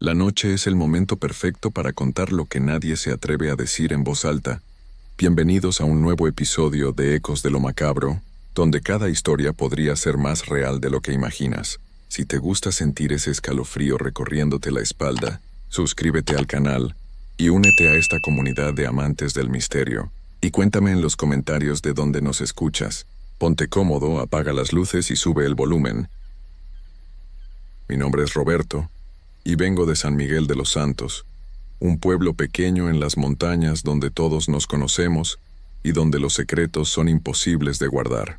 La noche es el momento perfecto para contar lo que nadie se atreve a decir en voz alta. Bienvenidos a un nuevo episodio de Ecos de lo Macabro, donde cada historia podría ser más real de lo que imaginas. Si te gusta sentir ese escalofrío recorriéndote la espalda, suscríbete al canal y únete a esta comunidad de amantes del misterio. Y cuéntame en los comentarios de dónde nos escuchas. Ponte cómodo, apaga las luces y sube el volumen. Mi nombre es Roberto y vengo de San Miguel de los Santos, un pueblo pequeño en las montañas donde todos nos conocemos y donde los secretos son imposibles de guardar.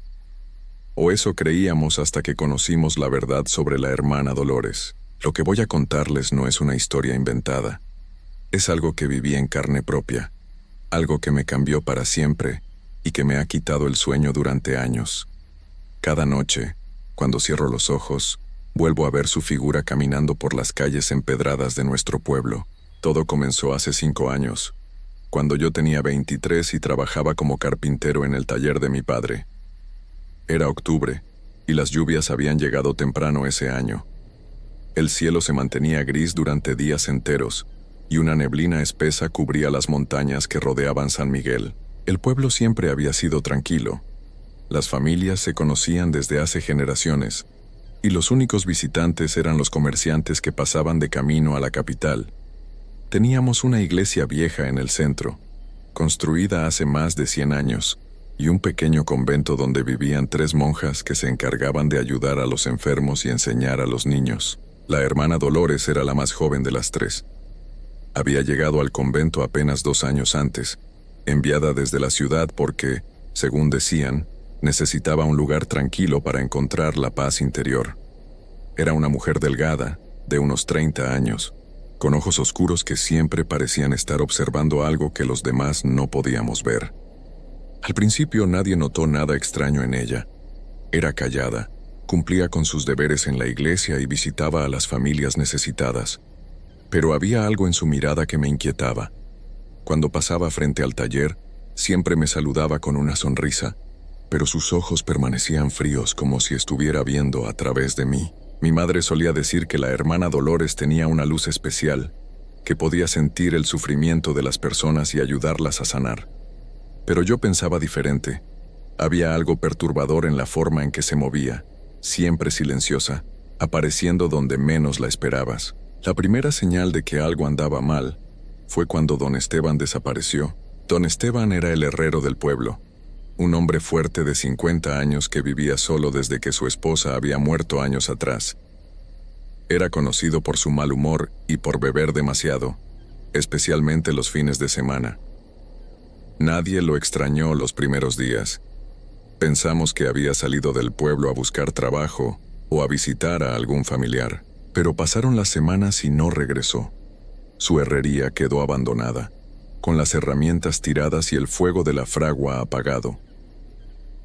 O eso creíamos hasta que conocimos la verdad sobre la hermana Dolores. Lo que voy a contarles no es una historia inventada. Es algo que viví en carne propia, algo que me cambió para siempre y que me ha quitado el sueño durante años. Cada noche, cuando cierro los ojos, vuelvo a ver su figura caminando por las calles empedradas de nuestro pueblo. Todo comenzó hace 5 años, cuando yo tenía 23 y trabajaba como carpintero en el taller de mi padre. Era octubre, y las lluvias habían llegado temprano ese año. El cielo se mantenía gris durante días enteros, y una neblina espesa cubría las montañas que rodeaban San Miguel. El pueblo siempre había sido tranquilo. Las familias se conocían desde hace generaciones, y los únicos visitantes eran los comerciantes que pasaban de camino a la capital. Teníamos una iglesia vieja en el centro, construida hace más de 100 años, y un pequeño convento donde vivían 3 monjas que se encargaban de ayudar a los enfermos y enseñar a los niños. La hermana Dolores era la más joven de las 3. Había llegado al convento apenas 2 años antes, enviada desde la ciudad porque, según decían, necesitaba un lugar tranquilo para encontrar la paz interior. Era una mujer delgada, de unos 30 años, con ojos oscuros que siempre parecían estar observando algo que los demás no podíamos ver. Al principio nadie notó nada extraño en ella. Era callada, cumplía con sus deberes en la iglesia y visitaba a las familias necesitadas. Pero había algo en su mirada que me inquietaba. Cuando pasaba frente al taller, siempre me saludaba con una sonrisa, pero sus ojos permanecían fríos como si estuviera viendo a través de mí. Mi madre solía decir que la hermana Dolores tenía una luz especial, que podía sentir el sufrimiento de las personas y ayudarlas a sanar. Pero yo pensaba diferente. Había algo perturbador en la forma en que se movía, siempre silenciosa, apareciendo donde menos la esperabas. La primera señal de que algo andaba mal fue cuando don Esteban desapareció. Don Esteban era el herrero del pueblo, un hombre fuerte de 50 años que vivía solo desde que su esposa había muerto años atrás. Era conocido por su mal humor y por beber demasiado, especialmente los fines de semana. Nadie lo extrañó los primeros días. Pensamos que había salido del pueblo a buscar trabajo o a visitar a algún familiar, pero pasaron las semanas y no regresó. Su herrería quedó abandonada, con las herramientas tiradas y el fuego de la fragua apagado.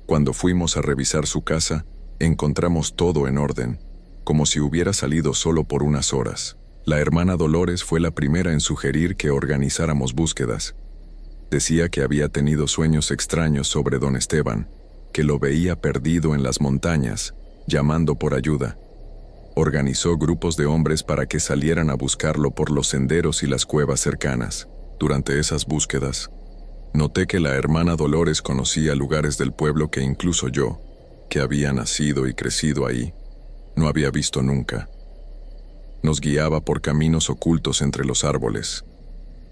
Cuando fuimos a revisar su casa, encontramos todo en orden, como si hubiera salido solo por unas horas. La hermana Dolores fue la primera en sugerir que organizáramos búsquedas. Decía que había tenido sueños extraños sobre don Esteban, que lo veía perdido en las montañas, llamando por ayuda. Organizó grupos de hombres para que salieran a buscarlo por los senderos y las cuevas cercanas. Durante esas búsquedas, noté que la hermana Dolores conocía lugares del pueblo que incluso yo, que había nacido y crecido ahí, no había visto nunca. Nos guiaba por caminos ocultos entre los árboles,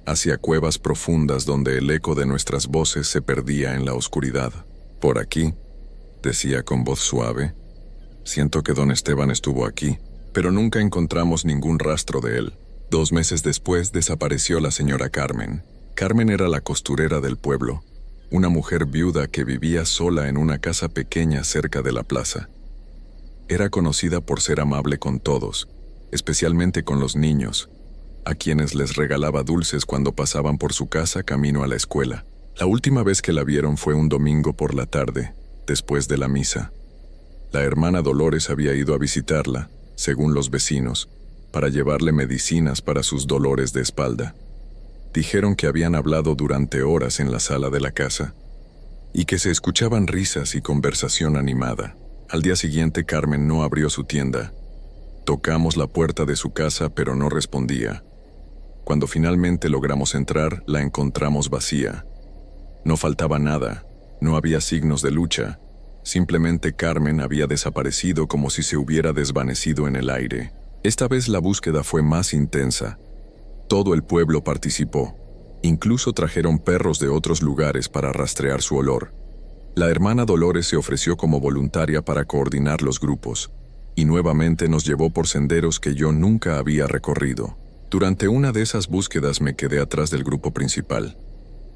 hacia cuevas profundas donde el eco de nuestras voces se perdía en la oscuridad. Por aquí, decía con voz suave, siento que don Esteban estuvo aquí, pero nunca encontramos ningún rastro de él. 2 meses después desapareció la señora Carmen. Carmen era la costurera del pueblo, una mujer viuda que vivía sola en una casa pequeña cerca de la plaza. Era conocida por ser amable con todos, especialmente con los niños, a quienes les regalaba dulces cuando pasaban por su casa camino a la escuela. La última vez que la vieron fue un domingo por la tarde, después de la misa. La hermana Dolores había ido a visitarla, según los vecinos, para llevarle medicinas para sus dolores de espalda. Dijeron que habían hablado durante horas en la sala de la casa, y que se escuchaban risas y conversación animada. Al día siguiente Carmen no abrió su tienda, Tocamos la puerta de su casa, pero no respondía. Cuando finalmente logramos entrar, la encontramos vacía. No faltaba nada, no había signos de lucha. Simplemente Carmen había desaparecido como si se hubiera desvanecido en el aire. Esta vez la búsqueda fue más intensa. Todo el pueblo participó. Incluso trajeron perros de otros lugares para rastrear su olor. La hermana Dolores se ofreció como voluntaria para coordinar los grupos, y nuevamente nos llevó por senderos que yo nunca había recorrido. Durante una de esas búsquedas me quedé atrás del grupo principal.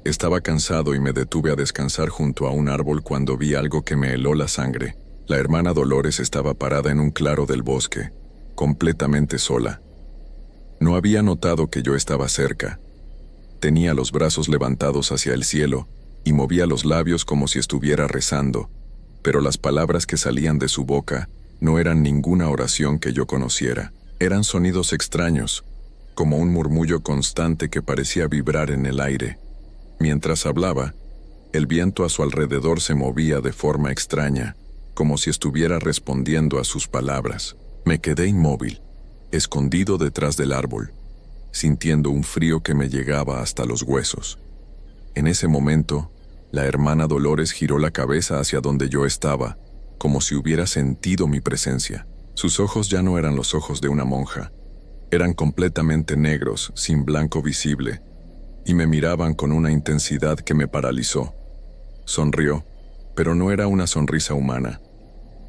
Estaba cansado y me detuve a descansar junto a un árbol cuando vi algo que me heló la sangre. La hermana Dolores estaba parada en un claro del bosque, completamente sola. No había notado que yo estaba cerca. Tenía los brazos levantados hacia el cielo y movía los labios como si estuviera rezando, pero las palabras que salían de su boca no eran ninguna oración que yo conociera. Eran sonidos extraños, como un murmullo constante que parecía vibrar en el aire. Mientras hablaba, el viento a su alrededor se movía de forma extraña, como si estuviera respondiendo a sus palabras. Me quedé inmóvil, escondido detrás del árbol, sintiendo un frío que me llegaba hasta los huesos. En ese momento, la hermana Dolores giró la cabeza hacia donde yo estaba, como si hubiera sentido mi presencia. Sus ojos ya no eran los ojos de una monja. Eran completamente negros, sin blanco visible, y me miraban con una intensidad que me paralizó. Sonrió, pero no era una sonrisa humana.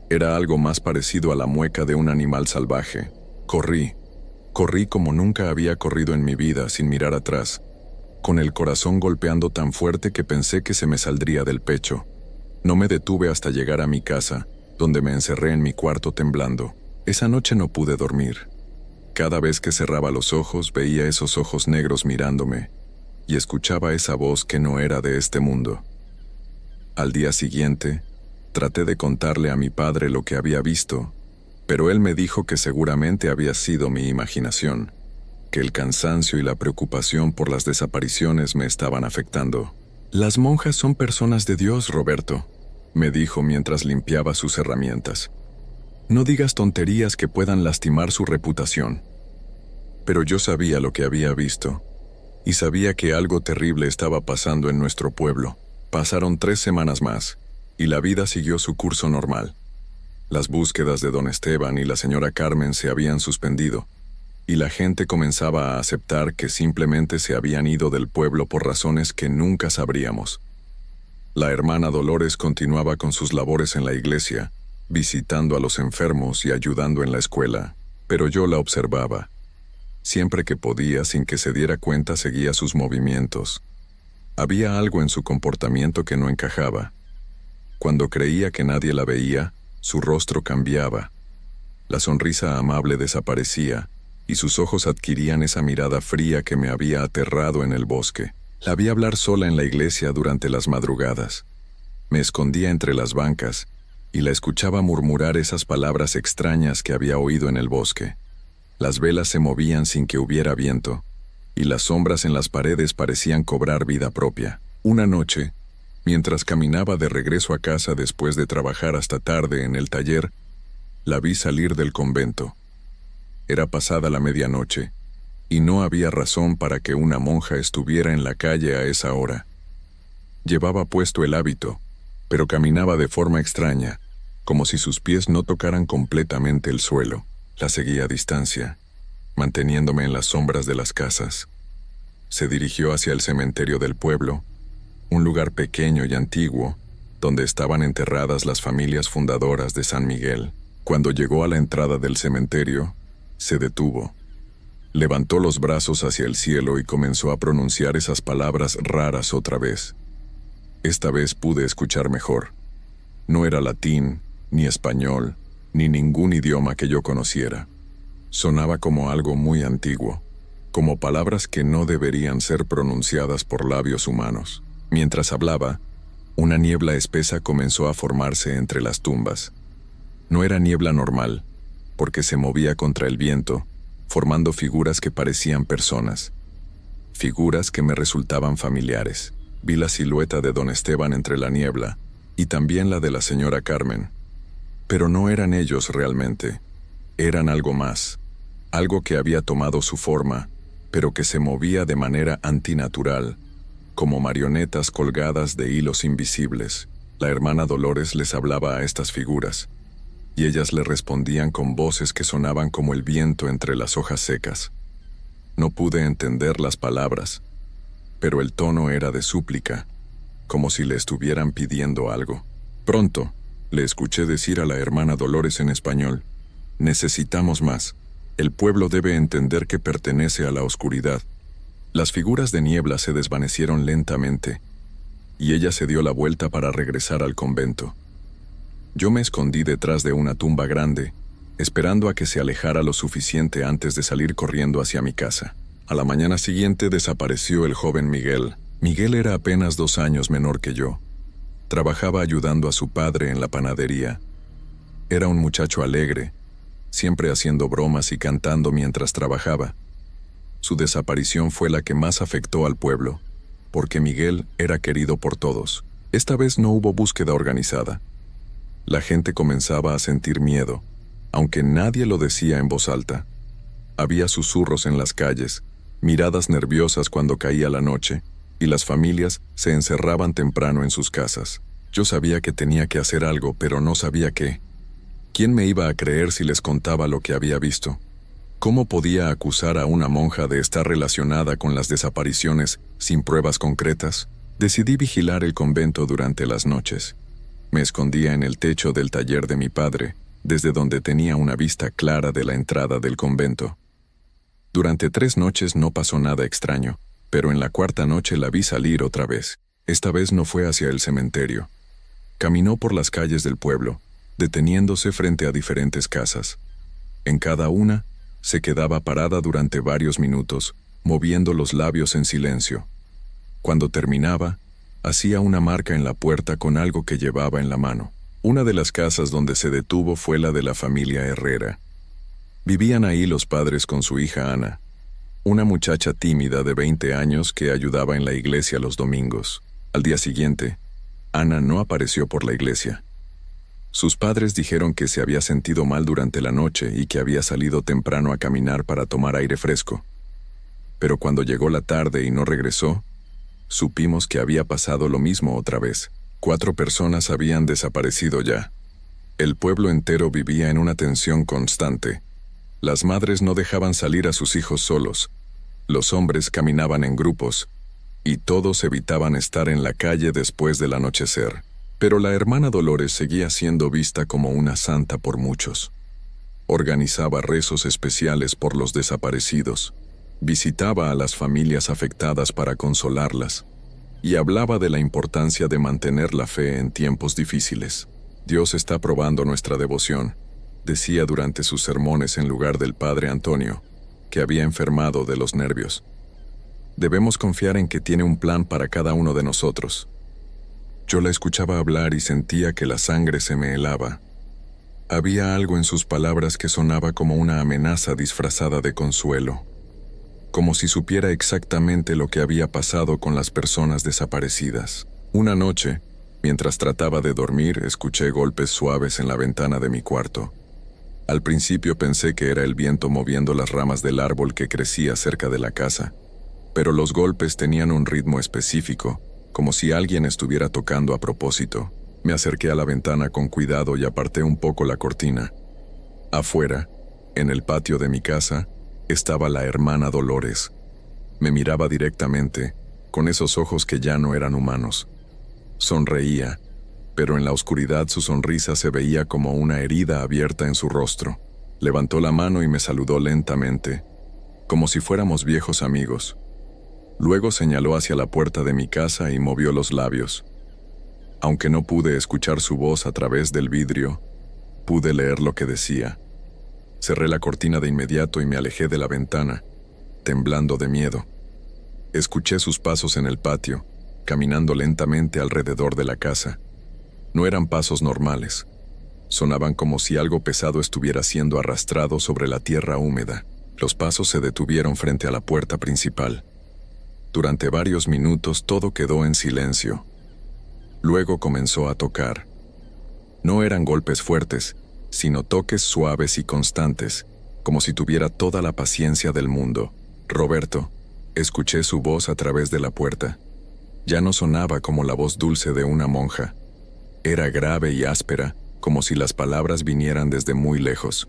Era algo más parecido a la mueca de un animal salvaje. Corrí como nunca había corrido en mi vida, sin mirar atrás, con el corazón golpeando tan fuerte que pensé que se me saldría del pecho. No me detuve hasta llegar a mi casa, donde me encerré en mi cuarto temblando. Esa noche no pude dormir. Cada vez que cerraba los ojos veía esos ojos negros mirándome, y escuchaba esa voz que no era de este mundo. Al día siguiente, traté de contarle a mi padre lo que había visto, pero él me dijo que seguramente había sido mi imaginación, que el cansancio y la preocupación por las desapariciones me estaban afectando. «Las monjas son personas de Dios, Roberto», me dijo mientras limpiaba sus herramientas. «No digas tonterías que puedan lastimar su reputación». Pero yo sabía lo que había visto, y sabía que algo terrible estaba pasando en nuestro pueblo. Pasaron 3 semanas más, y la vida siguió su curso normal. Las búsquedas de don Esteban y la señora Carmen se habían suspendido, y la gente comenzaba a aceptar que simplemente se habían ido del pueblo por razones que nunca sabríamos. La hermana Dolores continuaba con sus labores en la iglesia, visitando a los enfermos y ayudando en la escuela, pero yo la observaba. Siempre que podía, sin que se diera cuenta, seguía sus movimientos. Había algo en su comportamiento que no encajaba. Cuando creía que nadie la veía, su rostro cambiaba. La sonrisa amable desaparecía, y sus ojos adquirían esa mirada fría que me había aterrado en el bosque. La vi hablar sola en la iglesia durante las madrugadas. Me escondía entre las bancas, y la escuchaba murmurar esas palabras extrañas que había oído en el bosque. Las velas se movían sin que hubiera viento, y las sombras en las paredes parecían cobrar vida propia. Una noche, mientras caminaba de regreso a casa después de trabajar hasta tarde en el taller, la vi salir del convento. Era pasada la medianoche, y no había razón para que una monja estuviera en la calle a esa hora. Llevaba puesto el hábito, pero caminaba de forma extraña, como si sus pies no tocaran completamente el suelo. La seguí a distancia, manteniéndome en las sombras de las casas. Se dirigió hacia el cementerio del pueblo, un lugar pequeño y antiguo, donde estaban enterradas las familias fundadoras de San Miguel. Cuando llegó a la entrada del cementerio, se detuvo. Levantó los brazos hacia el cielo y comenzó a pronunciar esas palabras raras otra vez. Esta vez pude escuchar mejor. No era latín, ni español, ni ningún idioma que yo conociera. Sonaba como algo muy antiguo, como palabras que no deberían ser pronunciadas por labios humanos. Mientras hablaba, una niebla espesa comenzó a formarse entre las tumbas. No era niebla normal, porque se movía contra el viento, formando figuras que parecían personas. Figuras que me resultaban familiares. Vi la silueta de don Esteban entre la niebla, y también la de la señora Carmen. Pero no eran ellos realmente. Eran algo más, algo que había tomado su forma, pero que se movía de manera antinatural, como marionetas colgadas de hilos invisibles. La hermana Dolores les hablaba a estas figuras, y ellas le respondían con voces que sonaban como el viento entre las hojas secas. No pude entender las palabras, pero el tono era de súplica, como si le estuvieran pidiendo algo. Pronto, le escuché decir a la hermana Dolores en español: necesitamos más. El pueblo debe entender que pertenece a la oscuridad. Las figuras de niebla se desvanecieron lentamente, y ella se dio la vuelta para regresar al convento. Yo me escondí detrás de una tumba grande, esperando a que se alejara lo suficiente antes de salir corriendo hacia mi casa. A la mañana siguiente desapareció el joven Miguel. Miguel era apenas 2 años menor que yo. Trabajaba ayudando a su padre en la panadería. Era un muchacho alegre, siempre haciendo bromas y cantando mientras trabajaba. Su desaparición fue la que más afectó al pueblo, porque Miguel era querido por todos. Esta vez no hubo búsqueda organizada. La gente comenzaba a sentir miedo, aunque nadie lo decía en voz alta. Había susurros en las calles, miradas nerviosas cuando caía la noche, y las familias se encerraban temprano en sus casas. Yo sabía que tenía que hacer algo, pero no sabía qué. ¿Quién me iba a creer si les contaba lo que había visto? ¿Cómo podía acusar a una monja de estar relacionada con las desapariciones sin pruebas concretas? Decidí vigilar el convento durante las noches. Me escondía en el techo del taller de mi padre, desde donde tenía una vista clara de la entrada del convento. Durante 3 noches no pasó nada extraño, pero en la 4ª noche la vi salir otra vez. Esta vez no fue hacia el cementerio. Caminó por las calles del pueblo, deteniéndose frente a diferentes casas. En cada una, se quedaba parada durante varios minutos, moviendo los labios en silencio. Cuando terminaba, hacía una marca en la puerta con algo que llevaba en la mano. Una de las casas donde se detuvo fue la de la familia Herrera. Vivían ahí los padres con su hija Ana, una muchacha tímida de 20 años que ayudaba en la iglesia los domingos. Al día siguiente, Ana no apareció por la iglesia. Sus padres dijeron que se había sentido mal durante la noche y que había salido temprano a caminar para tomar aire fresco. Pero cuando llegó la tarde y no regresó, supimos que había pasado lo mismo otra vez. 4 personas habían desaparecido ya. El pueblo entero vivía en una tensión constante. Las madres no dejaban salir a sus hijos solos. Los hombres caminaban en grupos, y todos evitaban estar en la calle después del anochecer. Pero la hermana Dolores seguía siendo vista como una santa por muchos. Organizaba rezos especiales por los desaparecidos, visitaba a las familias afectadas para consolarlas, y hablaba de la importancia de mantener la fe en tiempos difíciles. Dios está probando nuestra devoción, decía durante sus sermones en lugar del padre Antonio, que había enfermado de los nervios. Debemos confiar en que tiene un plan para cada uno de nosotros. Yo la escuchaba hablar y sentía que la sangre se me helaba. Había algo en sus palabras que sonaba como una amenaza disfrazada de consuelo, como si supiera exactamente lo que había pasado con las personas desaparecidas. Una noche, mientras trataba de dormir, escuché golpes suaves en la ventana de mi cuarto. Al principio pensé que era el viento moviendo las ramas del árbol que crecía cerca de la casa, pero los golpes tenían un ritmo específico, como si alguien estuviera tocando a propósito. Me acerqué a la ventana con cuidado y aparté un poco la cortina. Afuera, en el patio de mi casa, estaba la hermana Dolores. Me miraba directamente, con esos ojos que ya no eran humanos. Sonreía, pero en la oscuridad su sonrisa se veía como una herida abierta en su rostro. Levantó la mano y me saludó lentamente, como si fuéramos viejos amigos. Luego señaló hacia la puerta de mi casa y movió los labios. Aunque no pude escuchar su voz a través del vidrio, pude leer lo que decía. Cerré la cortina de inmediato y me alejé de la ventana, temblando de miedo. Escuché sus pasos en el patio, caminando lentamente alrededor de la casa. No eran pasos normales. Sonaban como si algo pesado estuviera siendo arrastrado sobre la tierra húmeda. Los pasos se detuvieron frente a la puerta principal. Durante varios minutos todo quedó en silencio. Luego comenzó a tocar. No eran golpes fuertes, sino toques suaves y constantes, como si tuviera toda la paciencia del mundo. Roberto, escuché su voz a través de la puerta. Ya no sonaba como la voz dulce de una monja. Era grave y áspera, como si las palabras vinieran desde muy lejos.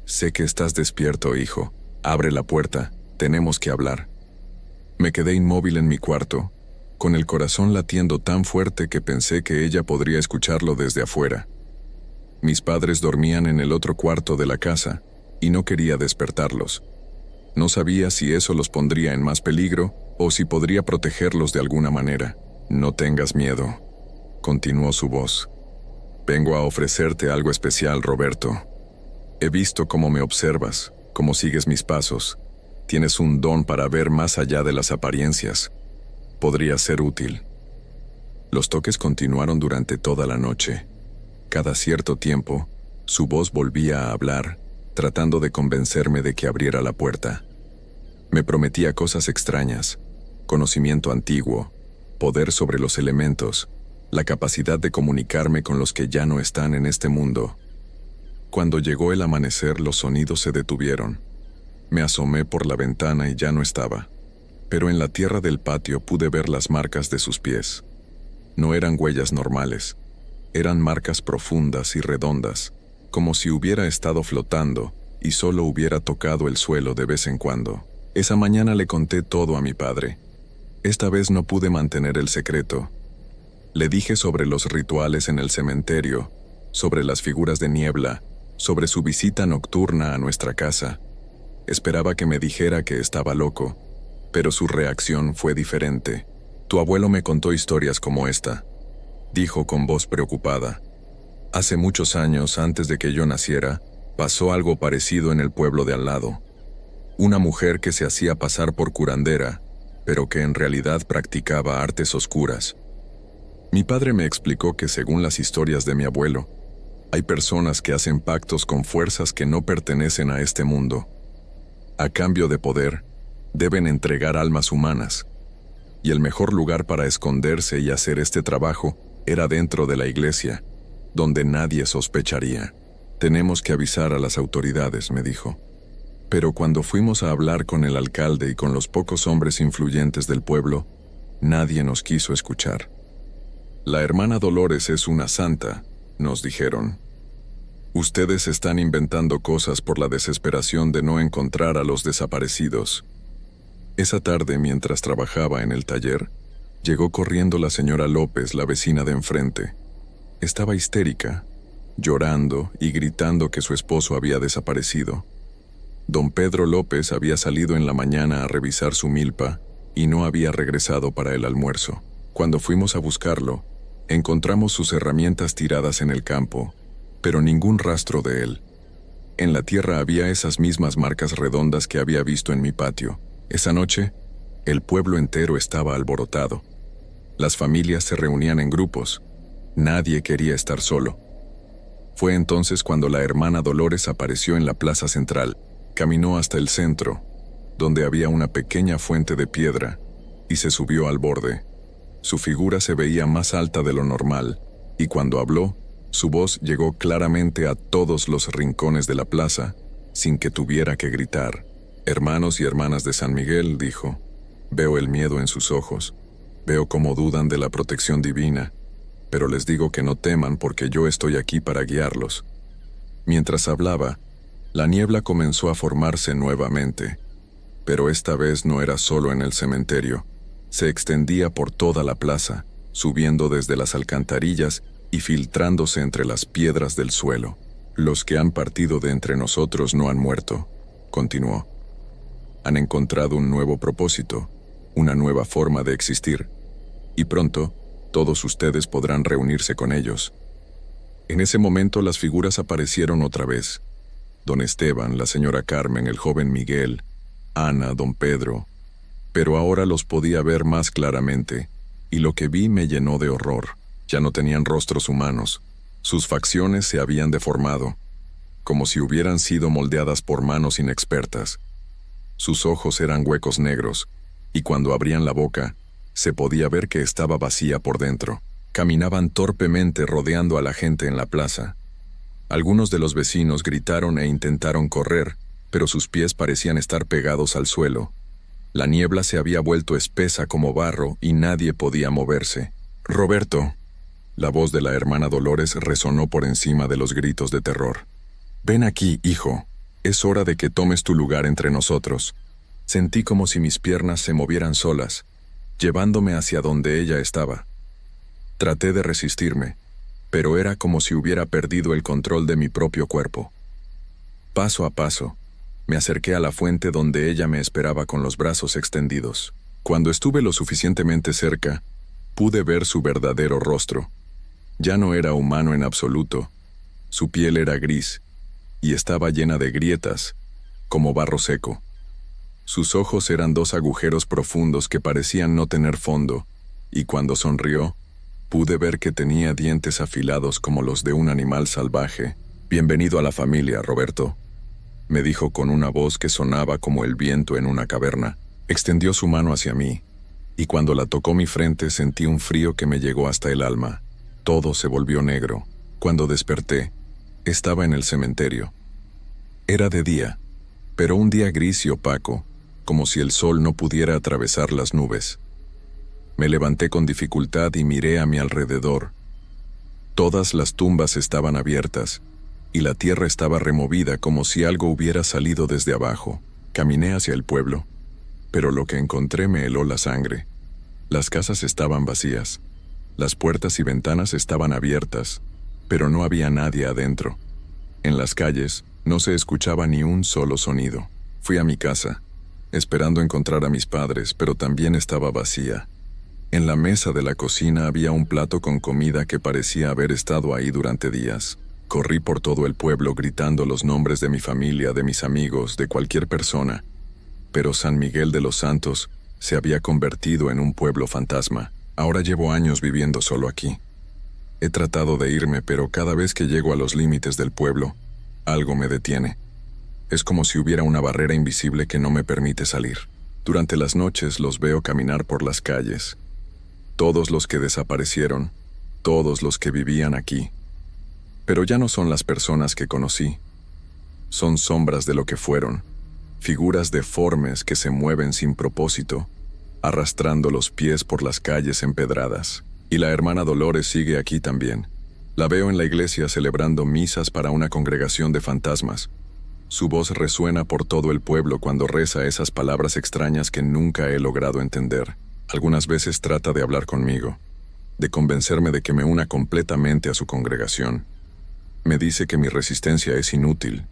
Sé que estás despierto, hijo. Abre la puerta, tenemos que hablar. Me quedé inmóvil en mi cuarto, con el corazón latiendo tan fuerte que pensé que ella podría escucharlo desde afuera. Mis padres dormían en el otro cuarto de la casa, y no quería despertarlos. No sabía si eso los pondría en más peligro, o si podría protegerlos de alguna manera. No tengas miedo, continuó su voz. Vengo a ofrecerte algo especial, Roberto. He visto cómo me observas, cómo sigues mis pasos. Tienes un don para ver más allá de las apariencias. Podría ser útil. Los toques continuaron durante toda la noche. Cada cierto tiempo, su voz volvía a hablar, tratando de convencerme de que abriera la puerta. Me prometía cosas extrañas, conocimiento antiguo, poder sobre los elementos, la capacidad de comunicarme con los que ya no están en este mundo. Cuando llegó el amanecer, los sonidos se detuvieron. Me asomé por la ventana y ya no estaba. Pero en la tierra del patio pude ver las marcas de sus pies. No eran huellas normales. Eran marcas profundas y redondas, como si hubiera estado flotando y solo hubiera tocado el suelo de vez en cuando. Esa mañana le conté todo a mi padre. Esta vez no pude mantener el secreto. Le dije sobre los rituales en el cementerio, sobre las figuras de niebla, sobre su visita nocturna a nuestra casa. Esperaba que me dijera que estaba loco, pero su reacción fue diferente. Tu abuelo me contó historias como esta, dijo con voz preocupada. Hace muchos años, antes de que yo naciera, pasó algo parecido en el pueblo de al lado. Una mujer que se hacía pasar por curandera, pero que en realidad practicaba artes oscuras. Mi padre me explicó que según las historias de mi abuelo, hay personas que hacen pactos con fuerzas que no pertenecen a este mundo. A cambio de poder, deben entregar almas humanas. Y el mejor lugar para esconderse y hacer este trabajo era dentro de la iglesia, donde nadie sospecharía. Tenemos que avisar a las autoridades, me dijo. Pero cuando fuimos a hablar con el alcalde y con los pocos hombres influyentes del pueblo, nadie nos quiso escuchar. La hermana Dolores es una santa, nos dijeron. Ustedes están inventando cosas por la desesperación de no encontrar a los desaparecidos. Esa tarde, mientras trabajaba en el taller, llegó corriendo la señora López, la vecina de enfrente. Estaba histérica, llorando y gritando que su esposo había desaparecido. Don Pedro López había salido en la mañana a revisar su milpa y no había regresado para el almuerzo. Cuando fuimos a buscarlo, encontramos sus herramientas tiradas en el campo, pero ningún rastro de él. En la tierra había esas mismas marcas redondas que había visto en mi patio. Esa noche, el pueblo entero estaba alborotado. Las familias se reunían en grupos. Nadie quería estar solo. Fue entonces cuando la hermana Dolores apareció en la plaza central. Caminó hasta el centro, donde había una pequeña fuente de piedra, y se subió al borde. Su figura se veía más alta de lo normal, y cuando habló, su voz llegó claramente a todos los rincones de la plaza, sin que tuviera que gritar. Hermanos y hermanas de San Miguel, dijo, veo el miedo en sus ojos, veo cómo dudan de la protección divina, pero les digo que no teman porque yo estoy aquí para guiarlos. Mientras hablaba, la niebla comenzó a formarse nuevamente, pero esta vez no era solo en el cementerio. Se extendía por toda la plaza, subiendo desde las alcantarillas y filtrándose entre las piedras del suelo. Los que han partido de entre nosotros no han muerto, continuó. Han encontrado un nuevo propósito, una nueva forma de existir, y pronto todos ustedes podrán reunirse con ellos. En ese momento las figuras aparecieron otra vez. Don Esteban, la señora Carmen, el joven Miguel, Ana, don Pedro, pero ahora los podía ver más claramente, y lo que vi me llenó de horror. Ya no tenían rostros humanos, sus facciones se habían deformado, como si hubieran sido moldeadas por manos inexpertas. Sus ojos eran huecos negros, y cuando abrían la boca, se podía ver que estaba vacía por dentro. Caminaban torpemente rodeando a la gente en la plaza. Algunos de los vecinos gritaron e intentaron correr, pero sus pies parecían estar pegados al suelo. La niebla se había vuelto espesa como barro y nadie podía moverse. «Roberto», la voz de la hermana Dolores resonó por encima de los gritos de terror. «Ven aquí, hijo. Es hora de que tomes tu lugar entre nosotros». Sentí como si mis piernas se movieran solas, llevándome hacia donde ella estaba. Traté de resistirme, pero era como si hubiera perdido el control de mi propio cuerpo. Paso a paso, me acerqué a la fuente donde ella me esperaba con los brazos extendidos. Cuando estuve lo suficientemente cerca, pude ver su verdadero rostro. Ya no era humano en absoluto. Su piel era gris, y estaba llena de grietas, como barro seco. Sus ojos eran dos agujeros profundos que parecían no tener fondo, y cuando sonrió, pude ver que tenía dientes afilados como los de un animal salvaje. «Bienvenido a la familia, Roberto», me dijo con una voz que sonaba como el viento en una caverna. Extendió su mano hacia mí, y cuando la tocó mi frente sentí un frío que me llegó hasta el alma. Todo se volvió negro. Cuando desperté, estaba en el cementerio. Era de día, pero un día gris y opaco, como si el sol no pudiera atravesar las nubes. Me levanté con dificultad y miré a mi alrededor. Todas las tumbas estaban abiertas, y la tierra estaba removida como si algo hubiera salido desde abajo. Caminé hacia el pueblo, pero lo que encontré me heló la sangre. Las casas estaban vacías. Las puertas y ventanas estaban abiertas, pero no había nadie adentro. En las calles no se escuchaba ni un solo sonido. Fui a mi casa, esperando encontrar a mis padres, pero también estaba vacía. En la mesa de la cocina había un plato con comida que parecía haber estado ahí durante días. Corrí por todo el pueblo gritando los nombres de mi familia, de mis amigos, de cualquier persona. Pero San Miguel de los Santos se había convertido en un pueblo fantasma. Ahora llevo años viviendo solo aquí. He tratado de irme, pero cada vez que llego a los límites del pueblo, algo me detiene. Es como si hubiera una barrera invisible que no me permite salir. Durante las noches los veo caminar por las calles. Todos los que desaparecieron, todos los que vivían aquí. Pero ya no son las personas que conocí. Son sombras de lo que fueron, figuras deformes que se mueven sin propósito, arrastrando los pies por las calles empedradas. Y la hermana Dolores sigue aquí también. La veo en la iglesia celebrando misas para una congregación de fantasmas. Su voz resuena por todo el pueblo cuando reza esas palabras extrañas que nunca he logrado entender. Algunas veces trata de hablar conmigo, de convencerme de que me una completamente a su congregación. Me dice que mi resistencia es inútil,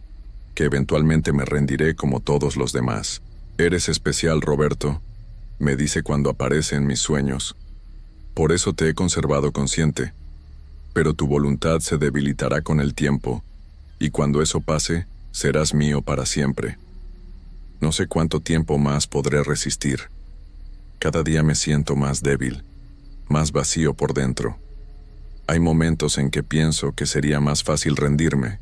que eventualmente me rendiré como todos los demás. «Eres especial, Roberto», me dice cuando aparece en mis sueños. «Por eso te he conservado consciente. Pero tu voluntad se debilitará con el tiempo, y cuando eso pase, serás mío para siempre. No sé cuánto tiempo más podré resistir. Cada día me siento más débil, más vacío por dentro. Hay momentos en que pienso que sería más fácil rendirme,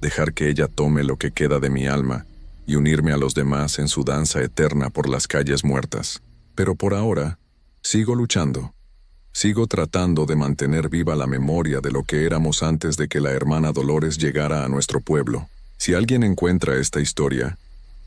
dejar que ella tome lo que queda de mi alma y unirme a los demás en su danza eterna por las calles muertas. Pero por ahora, sigo luchando. Sigo tratando de mantener viva la memoria de lo que éramos antes de que la hermana Dolores llegara a nuestro pueblo. Si alguien encuentra esta historia,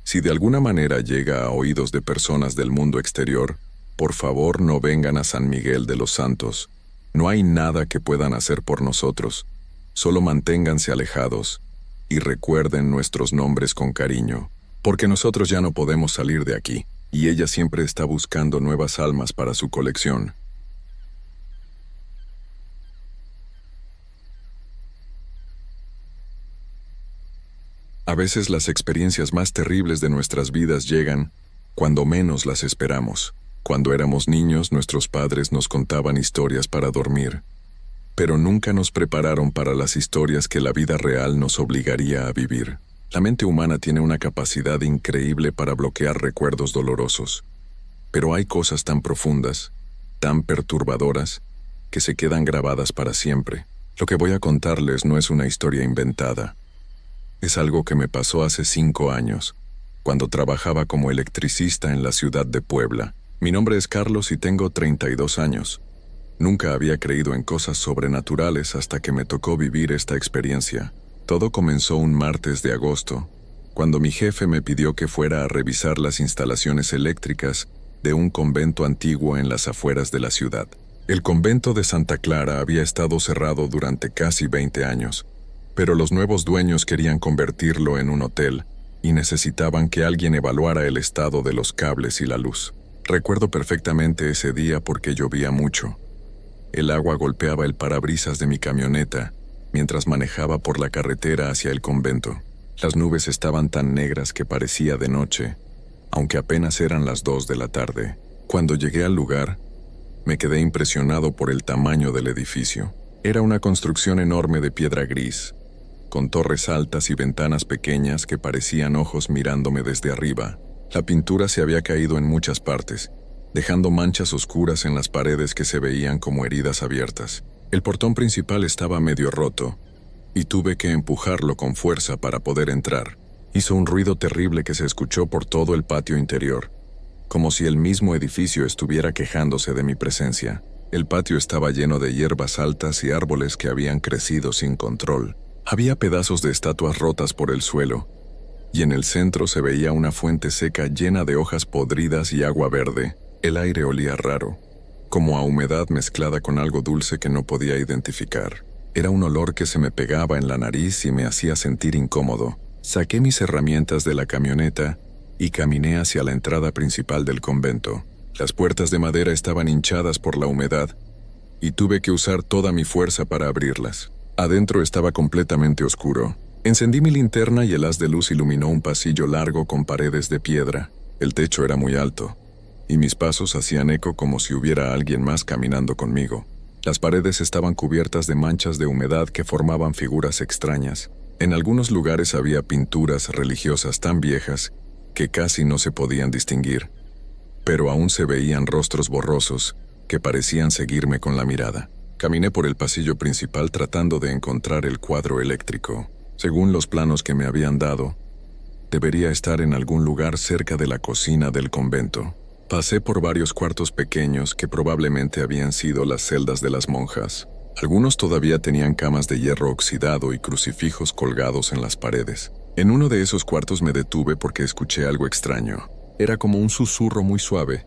si de alguna manera llega a oídos de personas del mundo exterior, por favor no vengan a San Miguel de los Santos. No hay nada que puedan hacer por nosotros. Solo manténganse alejados y recuerden nuestros nombres con cariño, porque nosotros ya no podemos salir de aquí, y ella siempre está buscando nuevas almas para su colección. A veces las experiencias más terribles de nuestras vidas llegan cuando menos las esperamos. Cuando éramos niños, nuestros padres nos contaban historias para dormir, pero nunca nos prepararon para las historias que la vida real nos obligaría a vivir. La mente humana tiene una capacidad increíble para bloquear recuerdos dolorosos, pero hay cosas tan profundas, tan perturbadoras, que se quedan grabadas para siempre. Lo que voy a contarles no es una historia inventada. Es algo que me pasó hace 5 años, cuando trabajaba como electricista en la ciudad de Puebla. Mi nombre es Carlos y tengo 32 años. Nunca había creído en cosas sobrenaturales hasta que me tocó vivir esta experiencia. Todo comenzó un martes de agosto, cuando mi jefe me pidió que fuera a revisar las instalaciones eléctricas de un convento antiguo en las afueras de la ciudad. El convento de Santa Clara había estado cerrado durante casi 20 años, pero los nuevos dueños querían convertirlo en un hotel y necesitaban que alguien evaluara el estado de los cables y la luz. Recuerdo perfectamente ese día porque llovía mucho. El agua golpeaba el parabrisas de mi camioneta mientras manejaba por la carretera hacia el convento. Las nubes estaban tan negras que parecía de noche, aunque apenas eran las 2 de la tarde. Cuando llegué al lugar, me quedé impresionado por el tamaño del edificio. Era una construcción enorme de piedra gris, con torres altas y ventanas pequeñas que parecían ojos mirándome desde arriba. La pintura se había caído en muchas partes, dejando manchas oscuras en las paredes que se veían como heridas abiertas. El portón principal estaba medio roto, y tuve que empujarlo con fuerza para poder entrar. Hizo un ruido terrible que se escuchó por todo el patio interior, como si el mismo edificio estuviera quejándose de mi presencia. El patio estaba lleno de hierbas altas y árboles que habían crecido sin control. Había pedazos de estatuas rotas por el suelo, y en el centro se veía una fuente seca llena de hojas podridas y agua verde. El aire olía raro, como a humedad mezclada con algo dulce que no podía identificar. Era un olor que se me pegaba en la nariz y me hacía sentir incómodo. Saqué mis herramientas de la camioneta y caminé hacia la entrada principal del convento. Las puertas de madera estaban hinchadas por la humedad, y tuve que usar toda mi fuerza para abrirlas. Adentro estaba completamente oscuro. Encendí mi linterna y el haz de luz iluminó un pasillo largo con paredes de piedra. El techo era muy alto, y mis pasos hacían eco como si hubiera alguien más caminando conmigo. Las paredes estaban cubiertas de manchas de humedad que formaban figuras extrañas. En algunos lugares había pinturas religiosas tan viejas que casi no se podían distinguir, pero aún se veían rostros borrosos que parecían seguirme con la mirada. Caminé por el pasillo principal tratando de encontrar el cuadro eléctrico. Según los planos que me habían dado, debería estar en algún lugar cerca de la cocina del convento. Pasé por varios cuartos pequeños que probablemente habían sido las celdas de las monjas. Algunos todavía tenían camas de hierro oxidado y crucifijos colgados en las paredes. En uno de esos cuartos me detuve porque escuché algo extraño. Era como un susurro muy suave,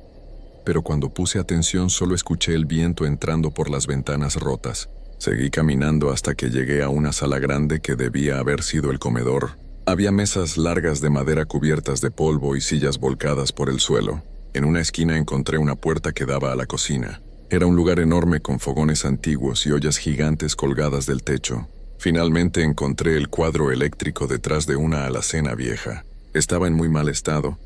pero cuando puse atención solo escuché el viento entrando por las ventanas rotas. Seguí caminando hasta que llegué a una sala grande que debía haber sido el comedor. Había mesas largas de madera cubiertas de polvo y sillas volcadas por el suelo. En una esquina encontré una puerta que daba a la cocina. Era un lugar enorme con fogones antiguos y ollas gigantes colgadas del techo. Finalmente encontré el cuadro eléctrico detrás de una alacena vieja. Estaba en muy mal estado,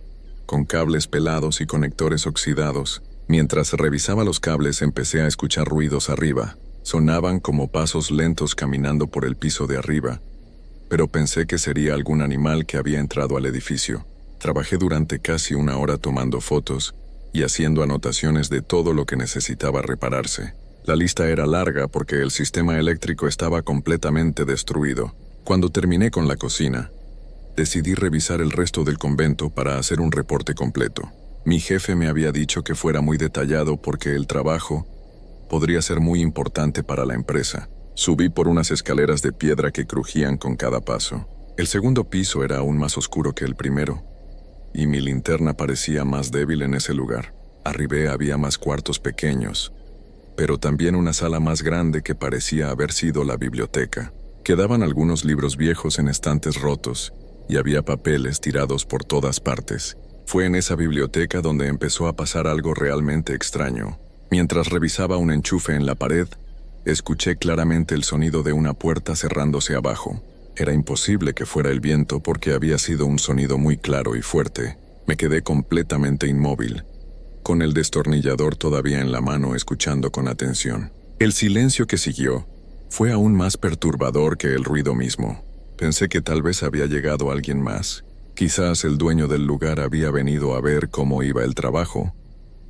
con cables pelados y conectores oxidados. Mientras revisaba los cables empecé a escuchar ruidos arriba. Sonaban como pasos lentos caminando por el piso de arriba, pero pensé que sería algún animal que había entrado al edificio. Trabajé durante casi una hora tomando fotos y haciendo anotaciones de todo lo que necesitaba repararse. La lista era larga porque el sistema eléctrico estaba completamente destruido. Cuando terminé con la cocina, decidí revisar el resto del convento para hacer un reporte completo. Mi jefe me había dicho que fuera muy detallado porque el trabajo podría ser muy importante para la empresa. Subí por unas escaleras de piedra que crujían con cada paso. El segundo piso era aún más oscuro que el primero, y mi linterna parecía más débil en ese lugar. Arriba había más cuartos pequeños, pero también una sala más grande que parecía haber sido la biblioteca. Quedaban algunos libros viejos en estantes rotos, y había papeles tirados por todas partes. Fue en esa biblioteca donde empezó a pasar algo realmente extraño. Mientras revisaba un enchufe en la pared, escuché claramente el sonido de una puerta cerrándose abajo. Era imposible que fuera el viento porque había sido un sonido muy claro y fuerte. Me quedé completamente inmóvil, con el destornillador todavía en la mano escuchando con atención. El silencio que siguió fue aún más perturbador que el ruido mismo. Pensé que tal vez había llegado alguien más. Quizás el dueño del lugar había venido a ver cómo iba el trabajo,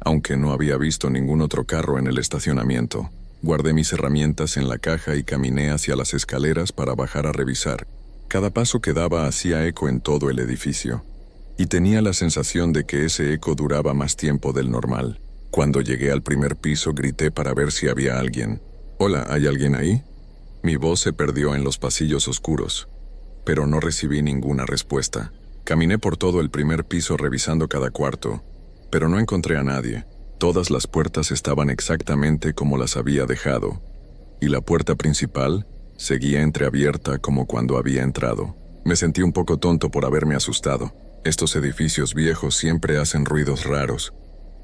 aunque no había visto ningún otro carro en el estacionamiento. Guardé mis herramientas en la caja y caminé hacia las escaleras para bajar a revisar. Cada paso que daba hacía eco en todo el edificio, y tenía la sensación de que ese eco duraba más tiempo del normal. Cuando llegué al primer piso grité para ver si había alguien. «Hola, ¿hay alguien ahí?». Mi voz se perdió en los pasillos oscuros, pero no recibí ninguna respuesta. Caminé por todo el primer piso revisando cada cuarto, pero no encontré a nadie. Todas las puertas estaban exactamente como las había dejado, y la puerta principal seguía entreabierta como cuando había entrado. Me sentí un poco tonto por haberme asustado. Estos edificios viejos siempre hacen ruidos raros,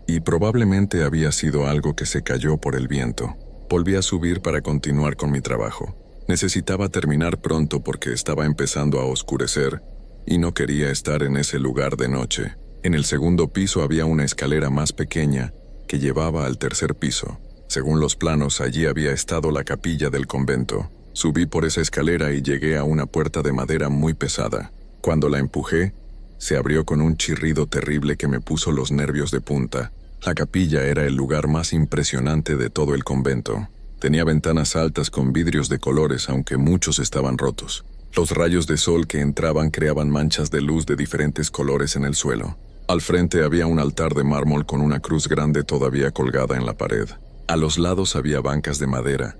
y probablemente había sido algo que se cayó por el viento. Volví a subir para continuar con mi trabajo. Necesitaba terminar pronto porque estaba empezando a oscurecer, y no quería estar en ese lugar de noche. En el segundo piso había una escalera más pequeña que llevaba al tercer piso. Según los planos, allí había estado la capilla del convento. Subí por esa escalera y llegué a una puerta de madera muy pesada. Cuando la empujé, se abrió con un chirrido terrible que me puso los nervios de punta. La capilla era el lugar más impresionante de todo el convento. Tenía ventanas altas con vidrios de colores, aunque muchos estaban rotos. Los rayos de sol que entraban creaban manchas de luz de diferentes colores en el suelo. Al frente había un altar de mármol con una cruz grande todavía colgada en la pared. A los lados había bancas de madera,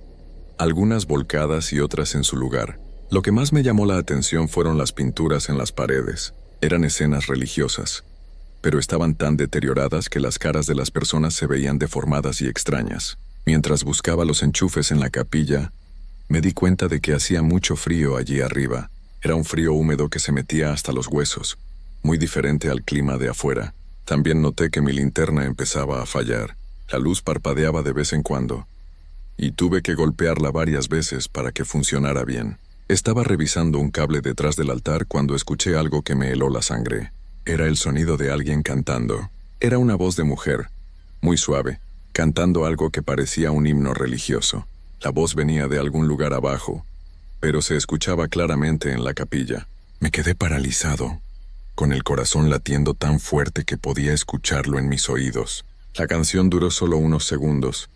algunas volcadas y otras en su lugar. Lo que más me llamó la atención fueron las pinturas en las paredes. Eran escenas religiosas, pero estaban tan deterioradas que las caras de las personas se veían deformadas y extrañas. Mientras buscaba los enchufes en la capilla, me di cuenta de que hacía mucho frío allí arriba. Era un frío húmedo que se metía hasta los huesos, muy diferente al clima de afuera. También noté que mi linterna empezaba a fallar. La luz parpadeaba de vez en cuando, y tuve que golpearla varias veces para que funcionara bien. Estaba revisando un cable detrás del altar cuando escuché algo que me heló la sangre. Era el sonido de alguien cantando. Era una voz de mujer, muy suave, cantando algo que parecía un himno religioso. La voz venía de algún lugar abajo, pero se escuchaba claramente en la capilla. Me quedé paralizado, con el corazón latiendo tan fuerte que podía escucharlo en mis oídos. La canción duró solo unos segundos,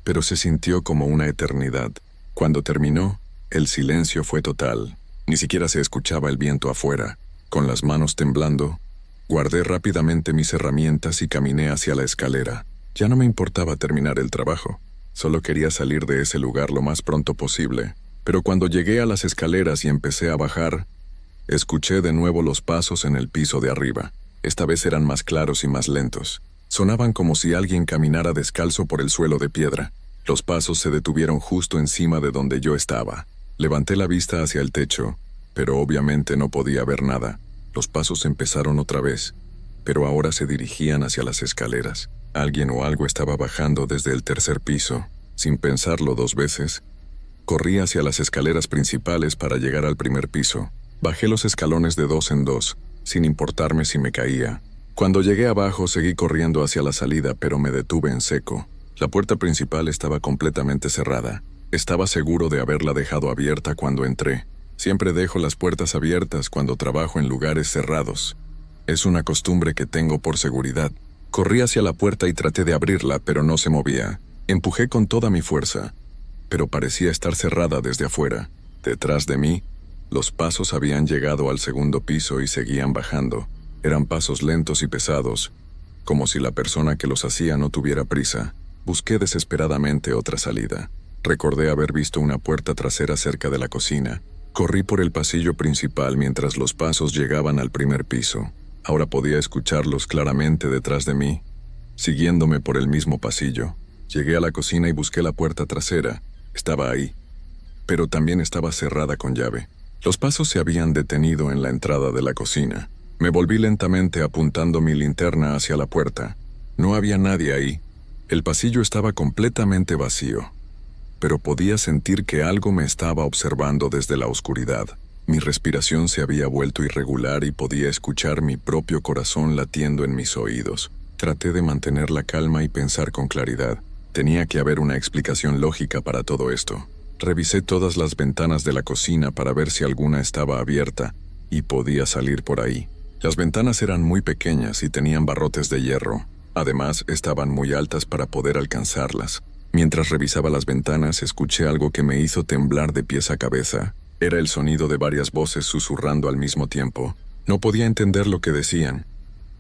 pero se sintió como una eternidad. Cuando terminó, el silencio fue total. Ni siquiera se escuchaba el viento afuera. Con las manos temblando, guardé rápidamente mis herramientas y caminé hacia la escalera. Ya no me importaba terminar el trabajo. Solo quería salir de ese lugar lo más pronto posible. Pero cuando llegué a las escaleras y empecé a bajar, escuché de nuevo los pasos en el piso de arriba. Esta vez eran más claros y más lentos. Sonaban como si alguien caminara descalzo por el suelo de piedra. Los pasos se detuvieron justo encima de donde yo estaba. Levanté la vista hacia el techo, pero obviamente no podía ver nada. Los pasos empezaron otra vez, pero ahora se dirigían hacia las escaleras. Alguien o algo estaba bajando desde el tercer piso. Sin pensarlo dos veces, corrí hacia las escaleras principales para llegar al primer piso. Bajé los escalones de 2 en 2, sin importarme si me caía. Cuando llegué abajo, seguí corriendo hacia la salida, pero me detuve en seco. La puerta principal estaba completamente cerrada. Estaba seguro de haberla dejado abierta cuando entré. Siempre dejo las puertas abiertas cuando trabajo en lugares cerrados. Es una costumbre que tengo por seguridad. Corrí hacia la puerta y traté de abrirla, pero no se movía. Empujé con toda mi fuerza, pero parecía estar cerrada desde afuera. Detrás de mí, los pasos habían llegado al segundo piso y seguían bajando. Eran pasos lentos y pesados, como si la persona que los hacía no tuviera prisa. Busqué desesperadamente otra salida. Recordé haber visto una puerta trasera cerca de la cocina. Corrí por el pasillo principal mientras los pasos llegaban al primer piso. Ahora podía escucharlos claramente detrás de mí, siguiéndome por el mismo pasillo. Llegué a la cocina y busqué la puerta trasera. Estaba ahí, pero también estaba cerrada con llave. Los pasos se habían detenido en la entrada de la cocina. Me volví lentamente apuntando mi linterna hacia la puerta. No había nadie ahí. El pasillo estaba completamente vacío, pero podía sentir que algo me estaba observando desde la oscuridad. Mi respiración se había vuelto irregular y podía escuchar mi propio corazón latiendo en mis oídos. Traté de mantener la calma y pensar con claridad. Tenía que haber una explicación lógica para todo esto. Revisé todas las ventanas de la cocina para ver si alguna estaba abierta y podía salir por ahí. Las ventanas eran muy pequeñas y tenían barrotes de hierro. Además, estaban muy altas para poder alcanzarlas. Mientras revisaba las ventanas, escuché algo que me hizo temblar de pies a cabeza. Era el sonido de varias voces susurrando al mismo tiempo. No podía entender lo que decían,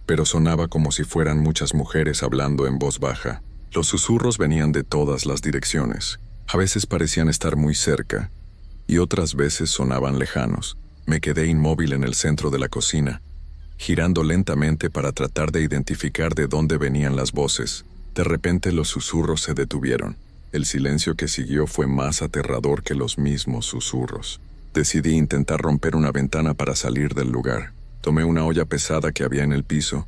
pero sonaba como si fueran muchas mujeres hablando en voz baja. Los susurros venían de todas las direcciones. A veces parecían estar muy cerca, y otras veces sonaban lejanos. Me quedé inmóvil en el centro de la cocina, girando lentamente para tratar de identificar de dónde venían las voces. De repente los susurros se detuvieron. El silencio que siguió fue más aterrador que los mismos susurros. Decidí intentar romper una ventana para salir del lugar. Tomé una olla pesada que había en el piso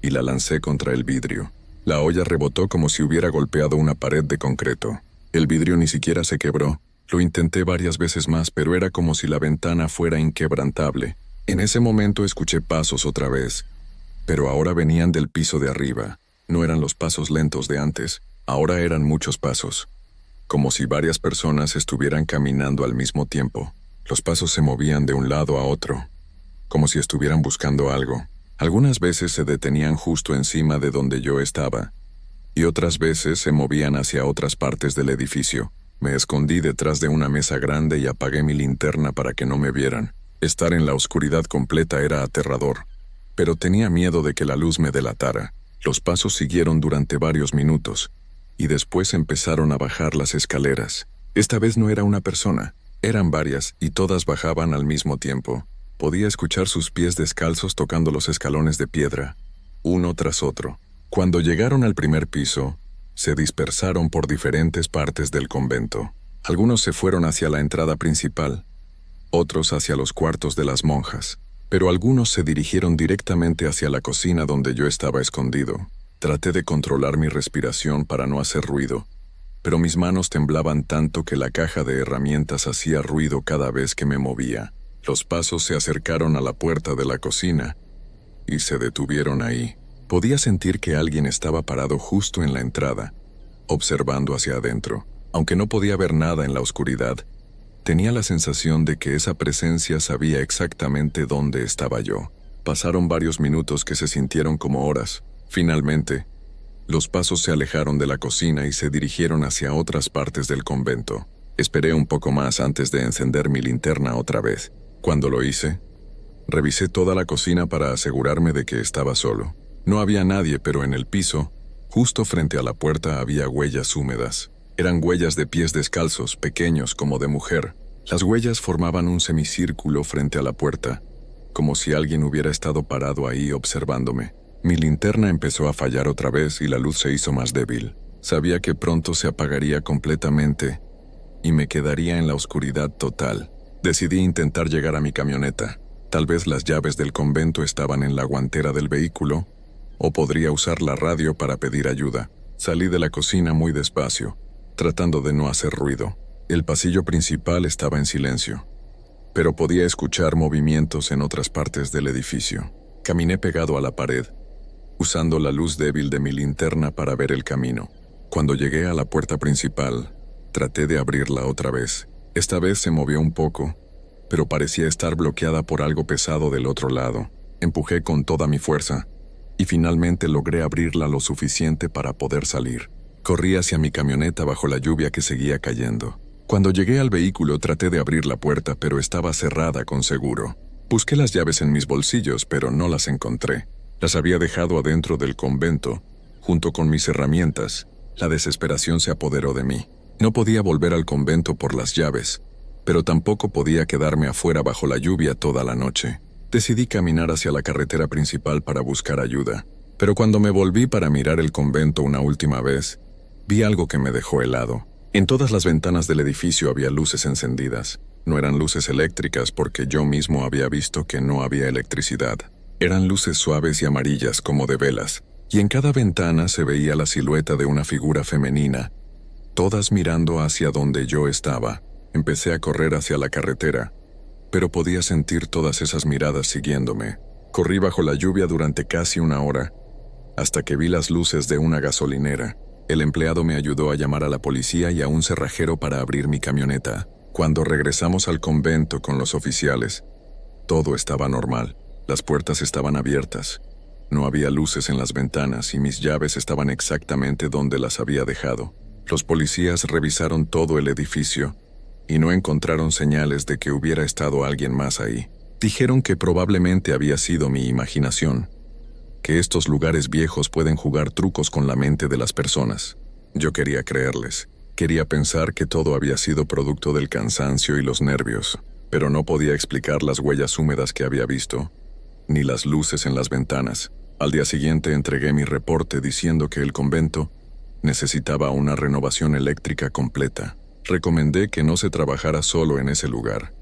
y la lancé contra el vidrio. La olla rebotó como si hubiera golpeado una pared de concreto. El vidrio ni siquiera se quebró. Lo intenté varias veces más, pero era como si la ventana fuera inquebrantable. En ese momento escuché pasos otra vez, pero ahora venían del piso de arriba. No eran los pasos lentos de antes, ahora eran muchos pasos, como si varias personas estuvieran caminando al mismo tiempo. Los pasos se movían de un lado a otro, como si estuvieran buscando algo. Algunas veces se detenían justo encima de donde yo estaba, y otras veces se movían hacia otras partes del edificio. Me escondí detrás de una mesa grande y apagué mi linterna para que no me vieran. Estar en la oscuridad completa era aterrador, pero tenía miedo de que la luz me delatara. Los pasos siguieron durante varios minutos, y después empezaron a bajar las escaleras. Esta vez no era una persona, eran varias, y todas bajaban al mismo tiempo. Podía escuchar sus pies descalzos tocando los escalones de piedra, uno tras otro. Cuando llegaron al primer piso, se dispersaron por diferentes partes del convento. Algunos se fueron hacia la entrada principal, otros hacia los cuartos de las monjas, pero algunos se dirigieron directamente hacia la cocina donde yo estaba escondido. Traté de controlar mi respiración para no hacer ruido, pero mis manos temblaban tanto que la caja de herramientas hacía ruido cada vez que me movía. Los pasos se acercaron a la puerta de la cocina y se detuvieron ahí. Podía sentir que alguien estaba parado justo en la entrada, observando hacia adentro. Aunque no podía ver nada en la oscuridad, tenía la sensación de que esa presencia sabía exactamente dónde estaba yo. Pasaron varios minutos que se sintieron como horas. Finalmente, los pasos se alejaron de la cocina y se dirigieron hacia otras partes del convento. Esperé un poco más antes de encender mi linterna otra vez. Cuando lo hice, revisé toda la cocina para asegurarme de que estaba solo. No había nadie, pero en el piso, justo frente a la puerta, había huellas húmedas. Eran huellas de pies descalzos, pequeños como de mujer. Las huellas formaban un semicírculo frente a la puerta, como si alguien hubiera estado parado ahí observándome. Mi linterna empezó a fallar otra vez y la luz se hizo más débil. Sabía que pronto se apagaría completamente y me quedaría en la oscuridad total. Decidí intentar llegar a mi camioneta. Tal vez las llaves del convento estaban en la guantera del vehículo, o podría usar la radio para pedir ayuda. Salí de la cocina muy despacio, tratando de no hacer ruido. El pasillo principal estaba en silencio, pero podía escuchar movimientos en otras partes del edificio. Caminé pegado a la pared, usando la luz débil de mi linterna para ver el camino. Cuando llegué a la puerta principal, traté de abrirla otra vez. Esta vez se movió un poco, pero parecía estar bloqueada por algo pesado del otro lado. Empujé con toda mi fuerza, y finalmente logré abrirla lo suficiente para poder salir. Corrí hacia mi camioneta bajo la lluvia que seguía cayendo. Cuando llegué al vehículo traté de abrir la puerta, pero estaba cerrada con seguro. Busqué las llaves en mis bolsillos, pero no las encontré. Las había dejado adentro del convento, junto con mis herramientas. La desesperación se apoderó de mí. No podía volver al convento por las llaves, pero tampoco podía quedarme afuera bajo la lluvia toda la noche. Decidí caminar hacia la carretera principal para buscar ayuda, pero cuando me volví para mirar el convento una última vez, vi algo que me dejó helado. En todas las ventanas del edificio había luces encendidas. No eran luces eléctricas porque yo mismo había visto que no había electricidad. Eran luces suaves y amarillas como de velas, y en cada ventana se veía la silueta de una figura femenina, todas mirando hacia donde yo estaba. Empecé a correr hacia la carretera, pero podía sentir todas esas miradas siguiéndome. Corrí bajo la lluvia durante casi una hora, hasta que vi las luces de una gasolinera. El empleado me ayudó a llamar a la policía y a un cerrajero para abrir mi camioneta. Cuando regresamos al convento con los oficiales, todo estaba normal. Las puertas estaban abiertas. No había luces en las ventanas y mis llaves estaban exactamente donde las había dejado. Los policías revisaron todo el edificio y no encontraron señales de que hubiera estado alguien más ahí. Dijeron que probablemente había sido mi imaginación, que estos lugares viejos pueden jugar trucos con la mente de las personas. Yo quería creerles. Quería pensar que todo había sido producto del cansancio y los nervios, pero no podía explicar las huellas húmedas que había visto, ni las luces en las ventanas. Al día siguiente entregué mi reporte diciendo que el convento necesitaba una renovación eléctrica completa. Recomendé que no se trabajara solo en ese lugar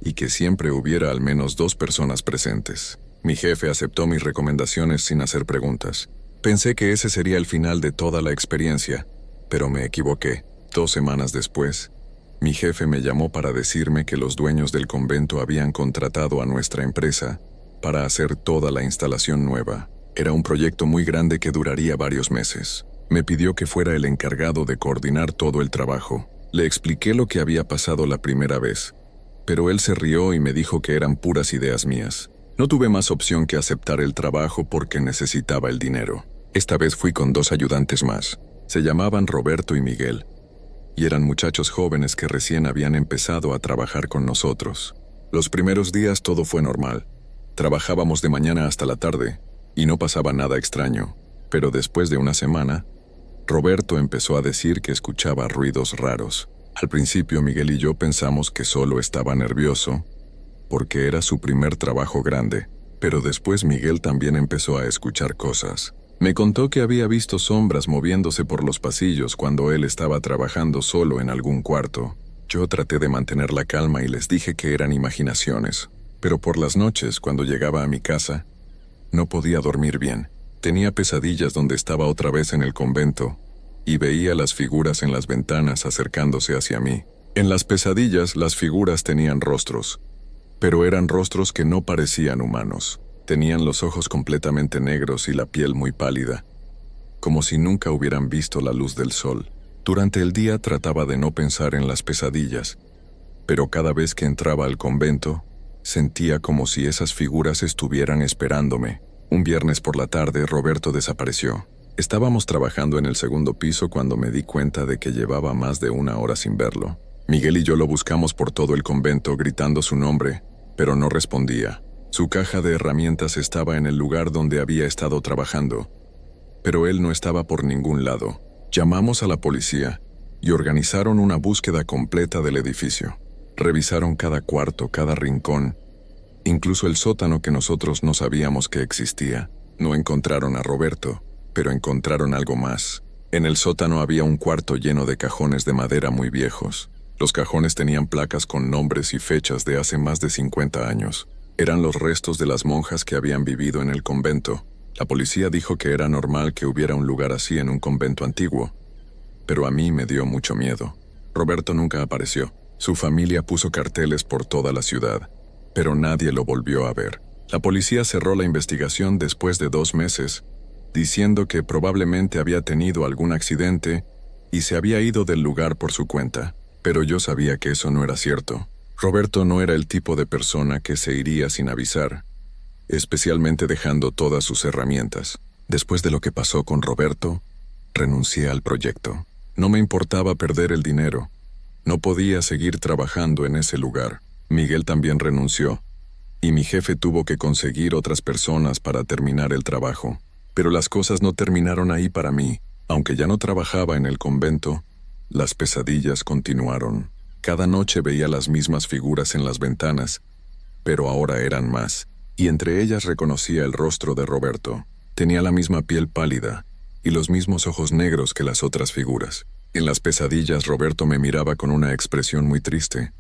y que siempre hubiera al menos 2 personas presentes. Mi jefe aceptó mis recomendaciones sin hacer preguntas. Pensé que ese sería el final de toda la experiencia, pero me equivoqué. 2 semanas después, mi jefe me llamó para decirme que los dueños del convento habían contratado a nuestra empresa para hacer toda la instalación nueva. Era un proyecto muy grande que duraría varios meses. Me pidió que fuera el encargado de coordinar todo el trabajo. Le expliqué lo que había pasado la primera vez, pero él se rió y me dijo que eran puras ideas mías. No tuve más opción que aceptar el trabajo porque necesitaba el dinero. Esta vez fui con 2 ayudantes más. Se llamaban Roberto y Miguel, y eran muchachos jóvenes que recién habían empezado a trabajar con nosotros. Los primeros días todo fue normal. Trabajábamos de mañana hasta la tarde, y no pasaba nada extraño. Pero después de una semana, Roberto empezó a decir que escuchaba ruidos raros. Al principio Miguel y yo pensamos que solo estaba nervioso, porque era su primer trabajo grande, pero después Miguel también empezó a escuchar cosas. Me contó que había visto sombras moviéndose por los pasillos cuando él estaba trabajando solo en algún cuarto. Yo traté de mantener la calma y les dije que eran imaginaciones, pero por las noches, cuando llegaba a mi casa, no podía dormir bien. Tenía pesadillas donde estaba otra vez en el convento y veía las figuras en las ventanas acercándose hacia mí. En las pesadillas las figuras tenían rostros, pero eran rostros que no parecían humanos. Tenían los ojos completamente negros y la piel muy pálida, como si nunca hubieran visto la luz del sol. Durante el día trataba de no pensar en las pesadillas, pero cada vez que entraba al convento, sentía como si esas figuras estuvieran esperándome. Un viernes por la tarde, Roberto desapareció. Estábamos trabajando en el segundo piso cuando me di cuenta de que llevaba más de 1 hora sin verlo. Miguel y yo lo buscamos por todo el convento gritando su nombre, pero no respondía. Su caja de herramientas estaba en el lugar donde había estado trabajando, pero él no estaba por ningún lado. Llamamos a la policía y organizaron una búsqueda completa del edificio. Revisaron cada cuarto, cada rincón, incluso el sótano que nosotros no sabíamos que existía. No encontraron a Roberto, pero encontraron algo más. En el sótano había un cuarto lleno de cajones de madera muy viejos. Los cajones tenían placas con nombres y fechas de hace más de 50 años. Eran los restos de las monjas que habían vivido en el convento. La policía dijo que era normal que hubiera un lugar así en un convento antiguo, pero a mí me dio mucho miedo. Roberto nunca apareció. Su familia puso carteles por toda la ciudad, pero nadie lo volvió a ver. La policía cerró la investigación después de 2 meses, diciendo que probablemente había tenido algún accidente y se había ido del lugar por su cuenta, pero yo sabía que eso no era cierto. Roberto no era el tipo de persona que se iría sin avisar, especialmente dejando todas sus herramientas. Después de lo que pasó con Roberto, renuncié al proyecto. No me importaba perder el dinero. No podía seguir trabajando en ese lugar. Miguel también renunció, y mi jefe tuvo que conseguir otras personas para terminar el trabajo. Pero las cosas no terminaron ahí para mí. Aunque ya no trabajaba en el convento, las pesadillas continuaron. Cada noche veía las mismas figuras en las ventanas, pero ahora eran más, y entre ellas reconocía el rostro de Roberto. Tenía la misma piel pálida y los mismos ojos negros que las otras figuras. En las pesadillas Roberto me miraba con una expresión muy triste,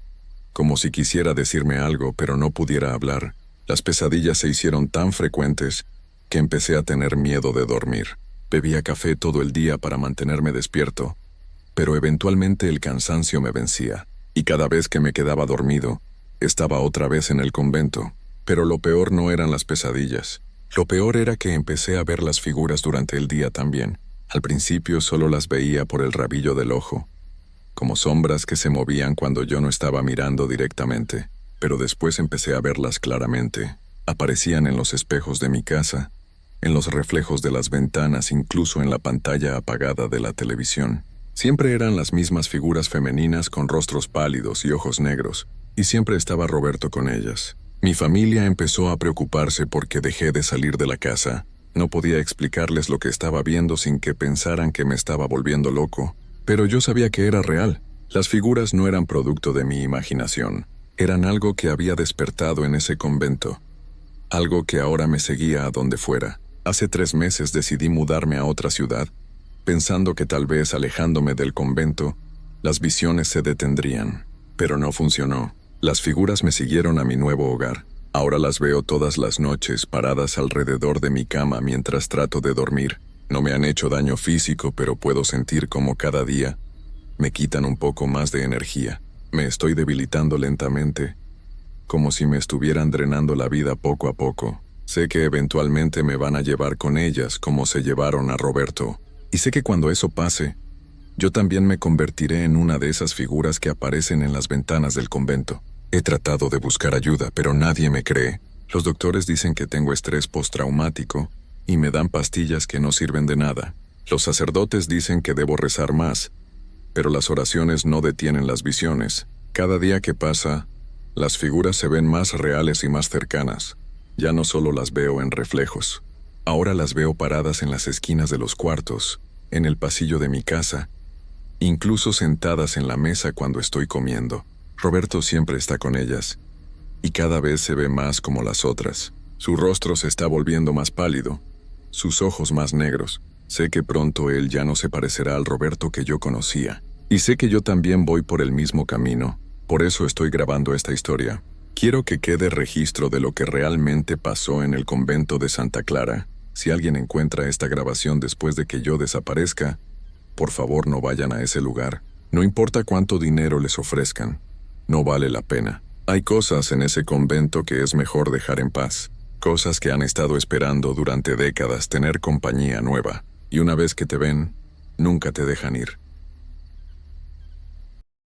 como si quisiera decirme algo pero no pudiera hablar. Las pesadillas se hicieron tan frecuentes que empecé a tener miedo de dormir. Bebía café todo el día para mantenerme despierto, pero eventualmente el cansancio me vencía. Y cada vez que me quedaba dormido, estaba otra vez en el convento. Pero lo peor no eran las pesadillas. Lo peor era que empecé a ver las figuras durante el día también. Al principio solo las veía por el rabillo del ojo, como sombras que se movían cuando yo no estaba mirando directamente. Pero después empecé a verlas claramente. Aparecían en los espejos de mi casa, en los reflejos de las ventanas, incluso en la pantalla apagada de la televisión. Siempre eran las mismas figuras femeninas con rostros pálidos y ojos negros, y siempre estaba Roberto con ellas. Mi familia empezó a preocuparse porque dejé de salir de la casa. No podía explicarles lo que estaba viendo sin que pensaran que me estaba volviendo loco, Pero yo sabía que era real. Las figuras no eran producto de mi imaginación. Eran algo que había despertado en ese convento. Algo que ahora me seguía a donde fuera. Hace 3 meses decidí mudarme a otra ciudad, pensando que tal vez alejándome del convento, las visiones se detendrían. Pero no funcionó. Las figuras me siguieron a mi nuevo hogar. Ahora las veo todas las noches paradas alrededor de mi cama mientras trato de dormir. No me han hecho daño físico, pero puedo sentir como cada día me quitan un poco más de energía. Me estoy debilitando lentamente, como si me estuvieran drenando la vida poco a poco. Sé que eventualmente me van a llevar con ellas como se llevaron a Roberto. Y sé que cuando eso pase, yo también me convertiré en una de esas figuras que aparecen en las ventanas del convento. He tratado de buscar ayuda, pero nadie me cree. Los doctores dicen que tengo estrés postraumático y me dan pastillas que no sirven de nada. Los sacerdotes dicen que debo rezar más, pero las oraciones no detienen las visiones. Cada día que pasa, las figuras se ven más reales y más cercanas. Ya no solo las veo en reflejos. Ahora las veo paradas en las esquinas de los cuartos, en el pasillo de mi casa, incluso sentadas en la mesa cuando estoy comiendo. Roberto siempre está con ellas, y cada vez se ve más como las otras. Su rostro se está volviendo más pálido, sus ojos más negros. Sé que pronto él ya no se parecerá al Roberto que yo conocía. Y sé que yo también voy por el mismo camino. Por eso estoy grabando esta historia. Quiero que quede registro de lo que realmente pasó en el convento de Santa Clara. Si alguien encuentra esta grabación después de que yo desaparezca, por favor no vayan a ese lugar. No importa cuánto dinero les ofrezcan. No vale la pena. Hay cosas en ese convento que es mejor dejar en paz. Cosas que han estado esperando durante décadas tener compañía nueva. Y una vez que te ven, nunca te dejan ir.